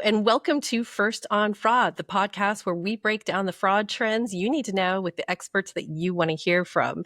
and welcome to First on Fraud, the podcast where we break down the fraud trends you need to know with the experts that you want to hear from.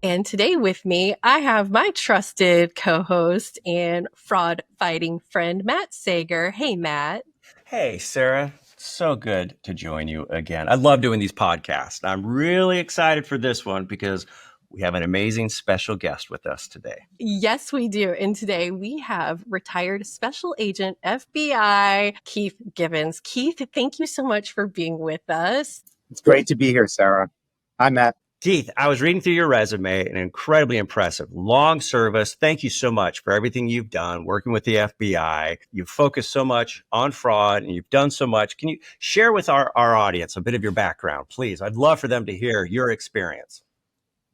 And today with me, I have my trusted co-host and fraud-fighting friend, Matt Sager. Hey, Matt. Hey, Sarah. So good to join you again. I love doing these podcasts. I'm really excited for this one because we have an amazing special guest with us today. Yes, we do. And today we have retired Special Agent FBI Keith Gibbons. Keith, thank you so much for being with us. It's great to be here, Sarah. Hi, Matt. Keith, I was reading through your resume and incredibly impressive. Long service. Thank you so much for everything you've done working with the FBI. You've focused so much on fraud and you've done so much. Can you share with our audience a bit of your background, please? I'd love for them to hear your experience.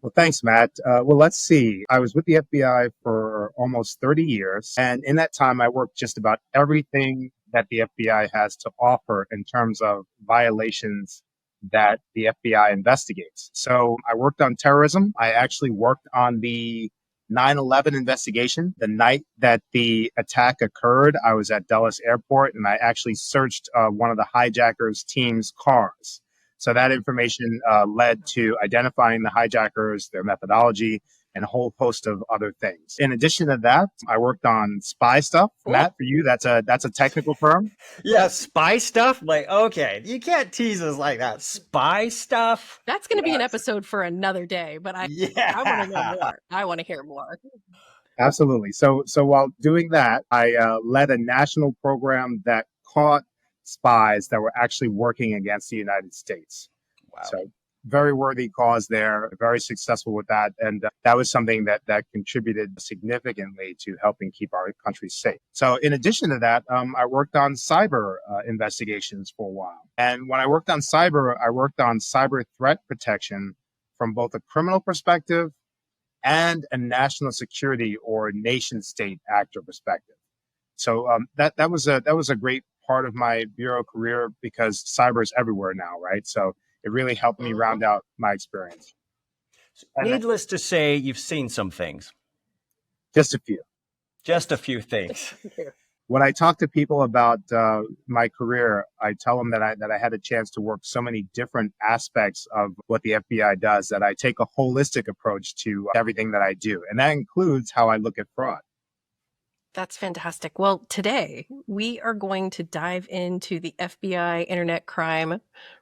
Well, thanks, Matt. Let's see. I was with the FBI for almost 30 years. And in that time, I worked just about everything that the FBI has to offer in terms of violations that the FBI investigates. So I worked on terrorism. I actually worked on the 9/11 investigation. The night that the attack occurred, I was at Dulles Airport and I actually searched one of the hijackers' team's cars. So that information led to identifying the hijackers, their methodology, and a whole host of other things. In addition to that, I worked on spy stuff. Matt, for you, that's a technical term. Yeah, spy stuff? Like, okay, you can't tease us like that. Spy stuff? That's going to be an episode for another day, but I want to know more. I want to hear more. Absolutely. So while doing that, I led a national program that caught spies that were actually working against the United States. Wow. So very worthy cause there, very successful with that. And that was something that contributed significantly to helping keep our country safe. So in addition to that, I worked on cyber investigations for a while. And when I worked on cyber threat protection from both a criminal perspective and a national security or nation state actor perspective. So that was a great part of my bureau career because cyber is everywhere now, right? So it really helped me round out my experience. Needless to say, you've seen some things. Just a few. Just a few things. When I talk to people about my career, I tell them that I had a chance to work so many different aspects of what the FBI does that I take a holistic approach to everything that I do. And that includes how I look at fraud. That's fantastic. Well, today we are going to dive into the FBI Internet Crime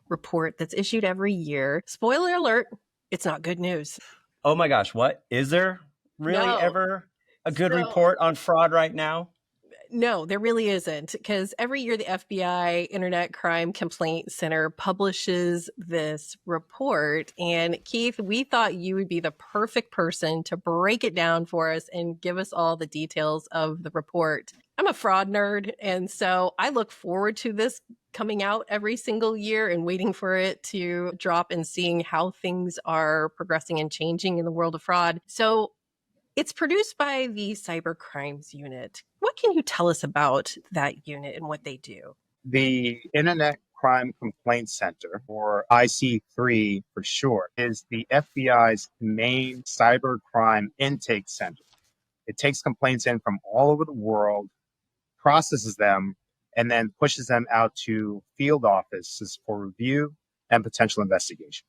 Report that's issued every year. Spoiler alert, it's not good news. Oh my gosh, what? Is there really ever a good report on fraud right now? No, there really isn't, because every year the FBI Internet Crime Complaint Center publishes this report. And Keith, we thought you would be the perfect person to break it down for us and give us all the details of the report. I'm a fraud nerd, and so I look forward to this coming out every single year and waiting for it to drop and seeing how things are progressing and changing in the world of fraud. So it's produced by the Cyber Crimes Unit. What can you tell us about that unit and what they do? The Internet Crime Complaint Center, or IC3 for short, is the FBI's main cyber crime intake center. It takes complaints in from all over the world, processes them, and then pushes them out to field offices for review and potential investigation.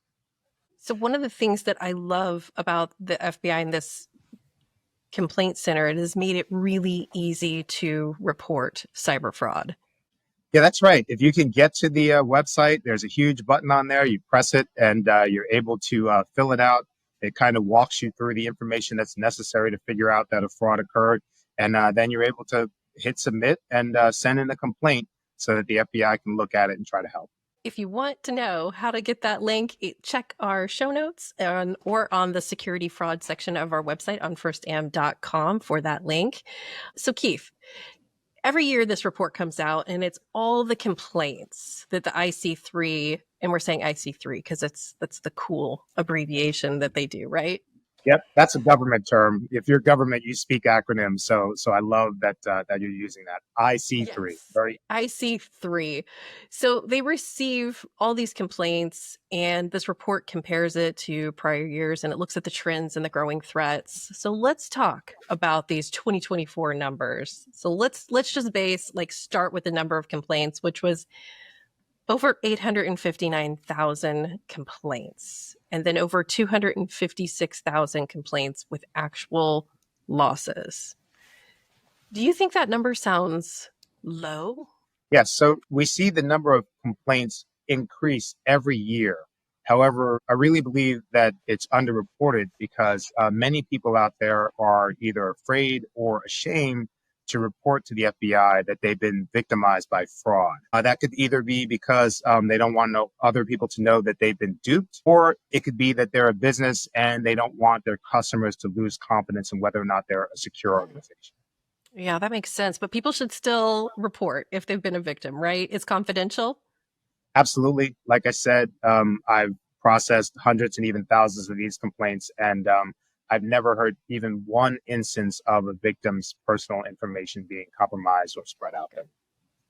So one of the things that I love about the FBI and this complaint center, it has made it really easy to report cyber fraud. Yeah, that's right. If you can get to the website, there's a huge button on there. You press it and you're able to fill it out. It kind of walks you through the information that's necessary to figure out that a fraud occurred. And then you're able to hit submit and send in a complaint so that the FBI can look at it and try to help. If you want to know how to get that link, check our show notes or on the security fraud section of our website on firstam.com for that link. So Keith, every year this report comes out and it's all the complaints that the IC3, and we're saying IC3 because that's the cool abbreviation that they do, right? Yep, that's a government term. If you're government, you speak acronyms. So I love that that you're using that. IC3. Yes, Very I see three. So they receive all these complaints, and this report compares it to prior years and it looks at the trends and the growing threats. So let's talk about these 2024 numbers. So let's just start with the number of complaints, which was over 859,000 complaints, and then over 256,000 complaints with actual losses. Do you think that number sounds low? Yes, so we see the number of complaints increase every year. However, I really believe that it's underreported because many people out there are either afraid or ashamed to report to the FBI that they've been victimized by fraud. That could either be because they don't want other people to know that they've been duped, or it could be that they're a business and they don't want their customers to lose confidence in whether or not they're a secure organization. Yeah, that makes sense. But people should still report if they've been a victim, right? It's confidential. Absolutely. Like I said, I've processed hundreds and even thousands of these complaints, and I've never heard even one instance of a victim's personal information being compromised or spread out there.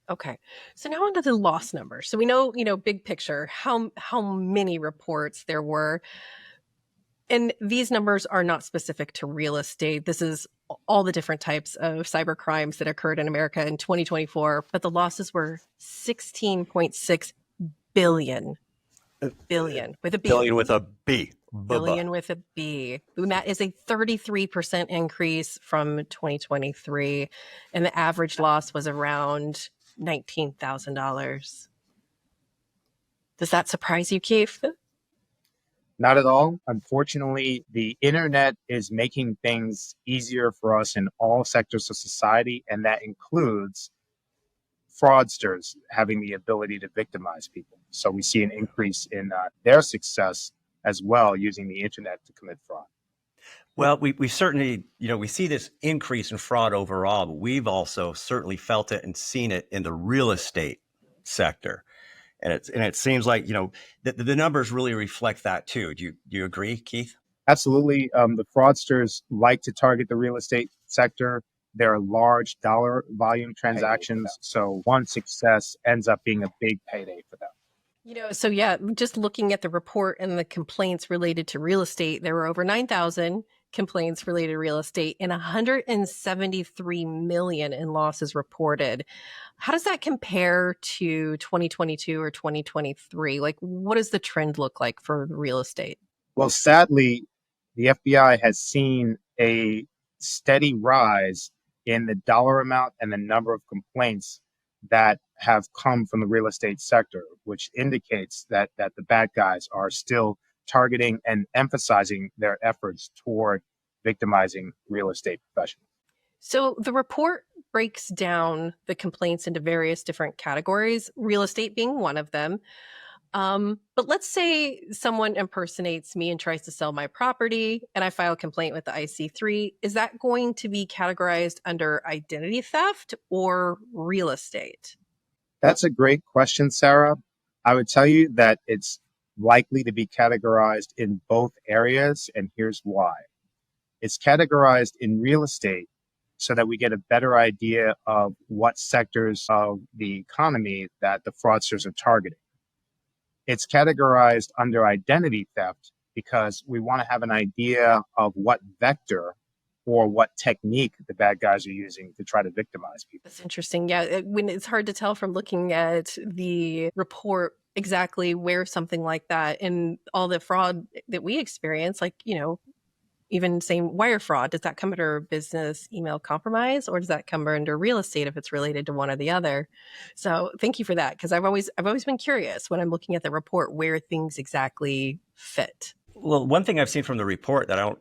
Okay. So now onto the loss number. So we know, big picture, how many reports there were. And these numbers are not specific to real estate. This is all the different types of cyber crimes that occurred in America in 2024, but the losses were 16.6 billion. Billion with a B. Billion with a B. Billion with a B. And that is a 33% increase from 2023. And the average loss was around $19,000. Does that surprise you, Keith? Not at all. Unfortunately, the internet is making things easier for us in all sectors of society, and that includes fraudsters having the ability to victimize people. So we see an increase in their success as well using the internet to commit fraud. Well, we certainly, we see this increase in fraud overall, but we've also certainly felt it and seen it in the real estate sector. And it seems like, the numbers really reflect that too. Do you agree, Keith? Absolutely. The fraudsters like to target the real estate sector. There are large dollar volume transactions. So one success ends up being a big payday for them. So yeah, just looking at the report and the complaints related to real estate, there were over 9,000 complaints related to real estate and 173 million in losses reported. How does that compare to 2022 or 2023? Like, what does the trend look like for real estate? Well, sadly, the FBI has seen a steady rise in the dollar amount and the number of complaints that have come from the real estate sector, which indicates that the bad guys are still targeting and emphasizing their efforts toward victimizing real estate professionals. So the report breaks down the complaints into various different categories, real estate being one of them. But let's say someone impersonates me and tries to sell my property and I file a complaint with the IC3. Is that going to be categorized under identity theft or real estate? That's a great question, Sarah. I would tell you that it's likely to be categorized in both areas, and here's why. It's categorized in real estate so that we get a better idea of what sectors of the economy that the fraudsters are targeting. It's categorized under identity theft because we want to have an idea of what vector or what technique the bad guys are using to try to victimize people. That's interesting. Yeah, when it's hard to tell from looking at the report exactly where something like that and all the fraud that we experience, like, even saying wire fraud, does that come under business email compromise or does that come under real estate if it's related to one or the other? So thank you for that, because I've always been curious when I'm looking at the report where things exactly fit. Well, one thing I've seen from the report that I don't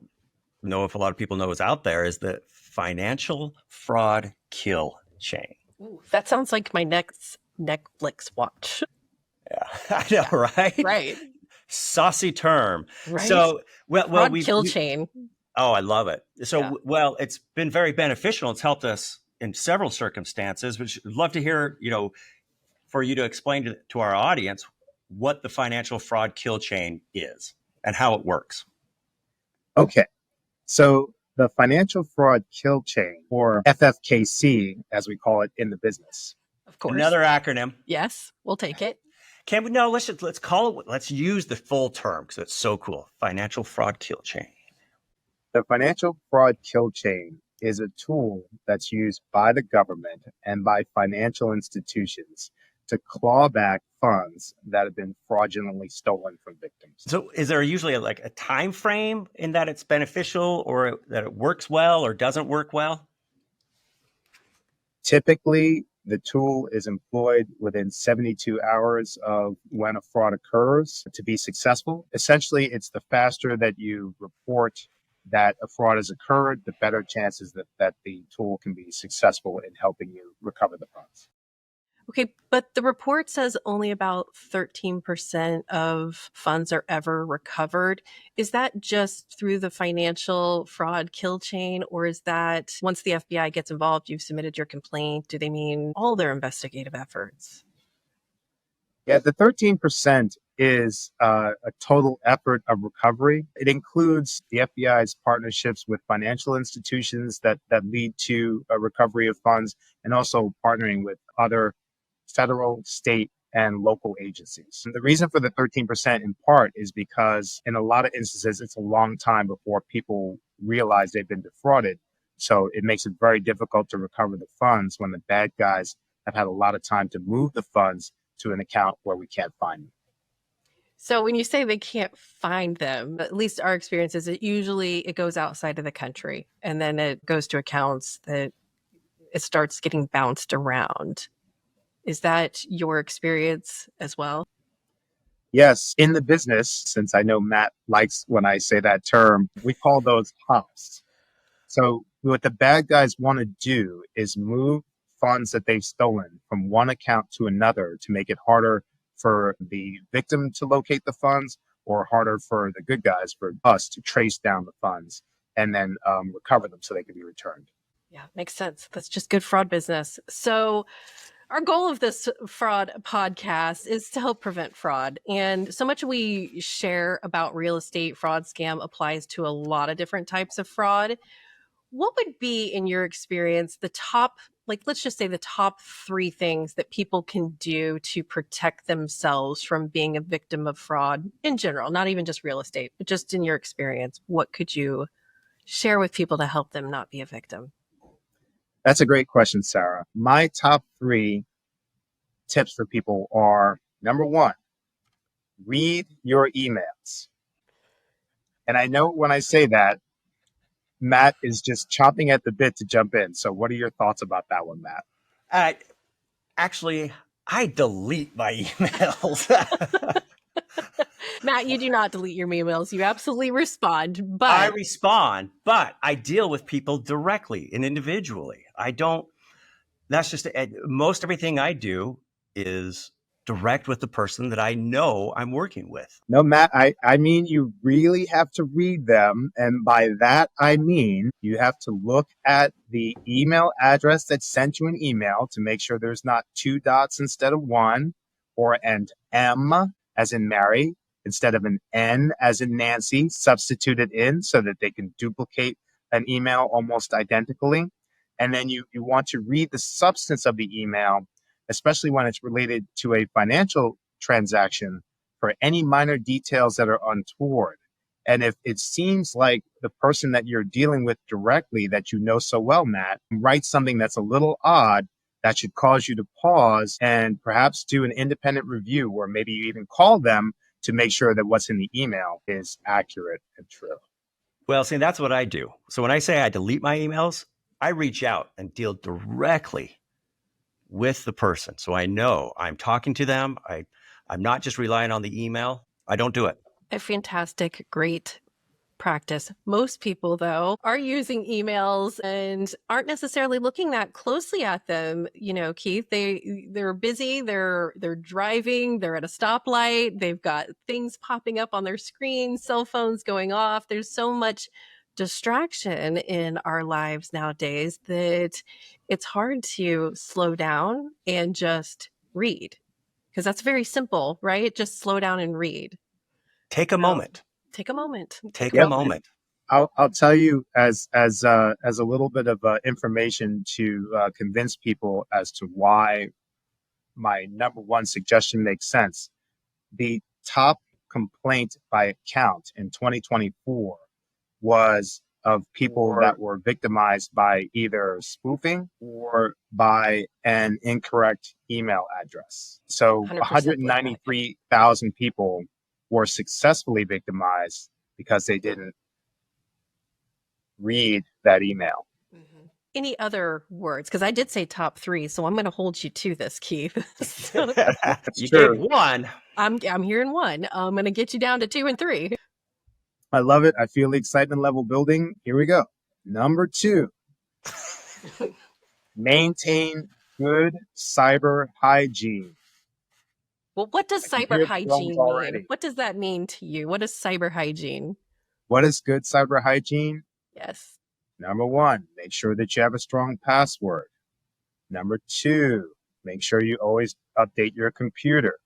know if a lot of people know is out there is the financial fraud kill chain. Ooh, that sounds like my next Netflix watch. Yeah, I know, right? Right. Saucy term. Right. So, fraud kill chain. Oh, I love it. So, Yeah. Well, it's been very beneficial. It's helped us in several circumstances, which I'd love to hear, for you to explain to our audience what the financial fraud kill chain is and how it works. Okay. So the financial fraud kill chain, or FFKC, as we call it in the business. Of course. Another acronym. Yes, we'll take it. Can we? No, let's call it. Let's use the full term because it's so cool. Financial fraud kill chain. The financial fraud kill chain is a tool that's used by the government and by financial institutions to claw back funds that have been fraudulently stolen from victims. So is there usually like a time frame in that it's beneficial or that it works well or doesn't work well? Typically, the tool is employed within 72 hours of when a fraud occurs to be successful. Essentially, it's the faster that you report that a fraud has occurred, the better chances that the tool can be successful in helping you recover the funds. Okay, but the report says only about 13% of funds are ever recovered. Is that just through the financial fraud kill chain, or is that once the FBI gets involved, you've submitted your complaint? Do they mean all their investigative efforts? Yeah, the 13% is a total effort of recovery. It includes the FBI's partnerships with financial institutions that lead to a recovery of funds, and also partnering with other federal, state, and local agencies. And the reason for the 13% in part is because in a lot of instances, it's a long time before people realize they've been defrauded. So it makes it very difficult to recover the funds when the bad guys have had a lot of time to move the funds to an account where we can't find them. So when you say they can't find them, at least our experience is it goes outside of the country and then it goes to accounts that it starts getting bounced around. Is that your experience as well? Yes, in the business, since I know Matt likes when I say that term, we call those humps. So what the bad guys want to do is move funds that they've stolen from one account to another to make it harder for the victim to locate the funds, or harder for the good guys, for us to trace down the funds and then recover them so they can be returned. Yeah, makes sense. That's just good fraud business. So our goal of this fraud podcast is to help prevent fraud. And so much we share about real estate fraud scam applies to a lot of different types of fraud. What would be, in your experience, the top, like, let's just say the top 3 things that people can do to protect themselves from being a victim of fraud in general, not even just real estate, but just in your experience? What could you share with people to help them not be a victim? That's a great question, Sarah. My top 3 tips for people are: number 1, read your emails. And I know when I say that, Matt is just chomping at the bit to jump in. So what are your thoughts about that one, Matt? Actually, I delete my emails. Matt, you do not delete your emails. You absolutely respond, but I respond, but I deal with people directly and individually. I don't, that's just, most everything I do is direct with the person that I know I'm working with. No, Matt, I mean, you really have to read them. And by that, I mean, you have to look at the email address that sent you an email to make sure there's not 2 dots instead of 1, or an M as in Mary instead of an N as in Nancy substituted in, so that they can duplicate an email almost identically. And then you want to read the substance of the email, especially when it's related to a financial transaction, for any minor details that are untoward. And if it seems like the person that you're dealing with directly, that you know so well, Matt, writes something that's a little odd, that should cause you to pause and perhaps do an independent review, or maybe you even call them to make sure that what's in the email is accurate and true. Well, see, that's what I do. So when I say I delete my emails, I reach out and deal directly with the person. So I know I'm talking to them. I'm not just relying on the email. I don't do it. a fantastic, great practice. Most people, though, are using emails and aren't necessarily looking that closely at them. You know, Keith, they're busy, they're driving, they're at a stoplight, they've got things popping up on their screen, cell phones going off. There's so much distraction in our lives nowadays that it's hard to slow down and just read, because that's very simple, right? Just slow down and read. Take a So moment. take a moment. Take a Yep. moment. I'll tell you as a little bit of information to convince people as to why my number one suggestion makes sense. The top complaint by account in 2024 was of people that were victimized by either spoofing or by an incorrect email address. So 100% believe that. 193,000 people were successfully victimized because they didn't read that email. Mhm. Any other words? Because I did say top three, so I'm going to hold you to this, Keith. So You true. gave one. I'm hearing one. I'm going to get you down to 2 and 3. I love it. I feel the excitement level building. Here we go. Number 2, maintain good cyber hygiene. Well, what does I can cyber hear the drums hygiene mean? already. What does that mean to you? What is cyber hygiene? What is good cyber hygiene? Yes. Number 1, make sure that you have a strong password. Number 2, make sure you always update your computer.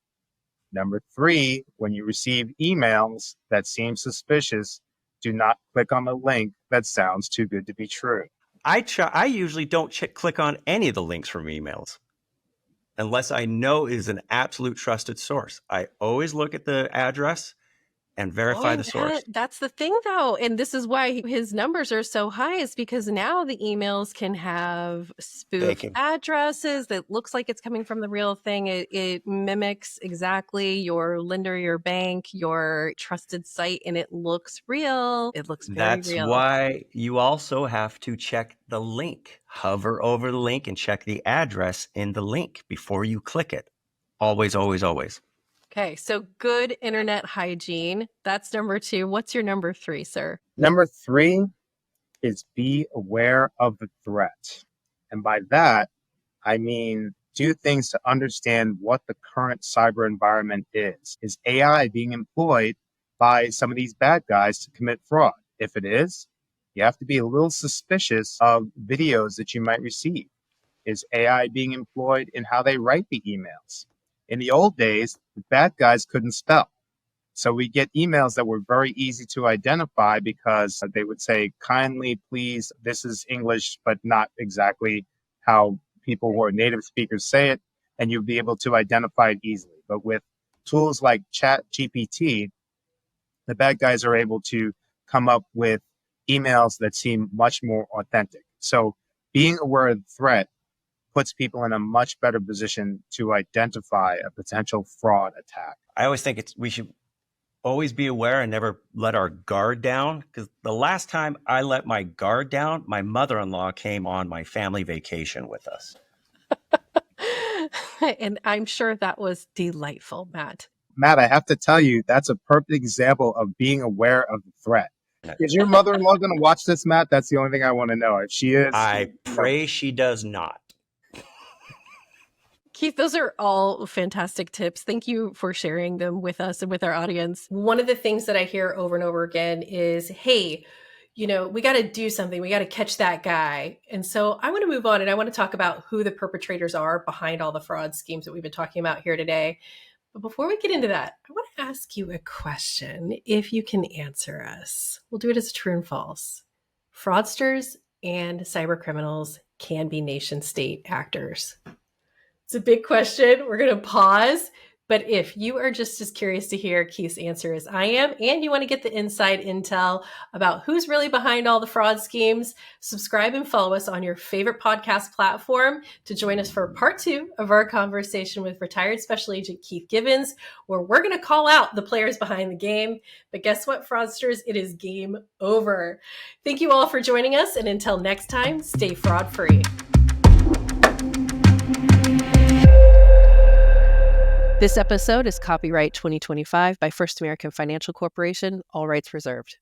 Number 3, when you receive emails that seem suspicious, do not click on the link that sounds too good to be true. I usually don't click on any of the links from emails unless I know it is an absolute trusted source. I always look at the address and verify the source. That's the thing, though. And this is why his numbers are so high, is because now the emails can have spoof addresses that looks like it's coming from the real thing. It mimics exactly your lender, your bank, your trusted site, and it looks real. It looks very That's real. why you also have to check the link. Hover over the link and check the address in the link before you click it. Always, always, always. Okay, so good internet hygiene. That's number 2. What's your number 3, sir? Number 3 is be aware of the threat. And by that, I mean do things to understand what the current cyber environment is. Is AI being employed by some of these bad guys to commit fraud? If it is, you have to be a little suspicious of videos that you might receive. Is AI being employed in how they write the emails? In the old days, the bad guys couldn't spell. So we get emails that were very easy to identify because they would say, kindly, please, this is English, but not exactly how people who are native speakers say it. And you'd be able to identify it easily. But with tools like ChatGPT, the bad guys are able to come up with emails that seem much more authentic. So being aware of the threat puts people in a much better position to identify a potential fraud attack. I always think we should always be aware and never let our guard down, because the last time I let my guard down, my mother-in-law came on my family vacation with us. And I'm sure that was delightful, Matt. Matt, I have to tell you, that's a perfect example of being aware of the threat. Is your mother-in-law going to watch this, Matt? That's the only thing I want to know. If she is, I pray she does not. Keith, those are all fantastic tips. Thank you for sharing them with us and with our audience. One of the things that I hear over and over again is, hey, we got to do something. We got to catch that guy. And so I want to move on and I want to talk about who the perpetrators are behind all the fraud schemes that we've been talking about here today. But before we get into that, I want to ask you a question, if you can answer us. We'll do it as true and false. Fraudsters and cyber criminals can be nation state actors. It's a big question. We're going to pause. But if you are just as curious to hear Keith's answer as I am, and you want to get the inside intel about who's really behind all the fraud schemes, subscribe and follow us on your favorite podcast platform to join us for part 2 of our conversation with retired Special Agent Keith Gibbons, where we're going to call out the players behind the game. But guess what, fraudsters? It is game over. Thank you all for joining us. And until next time, stay fraud free. This episode is copyright 2025 by First American Financial Corporation, all rights reserved.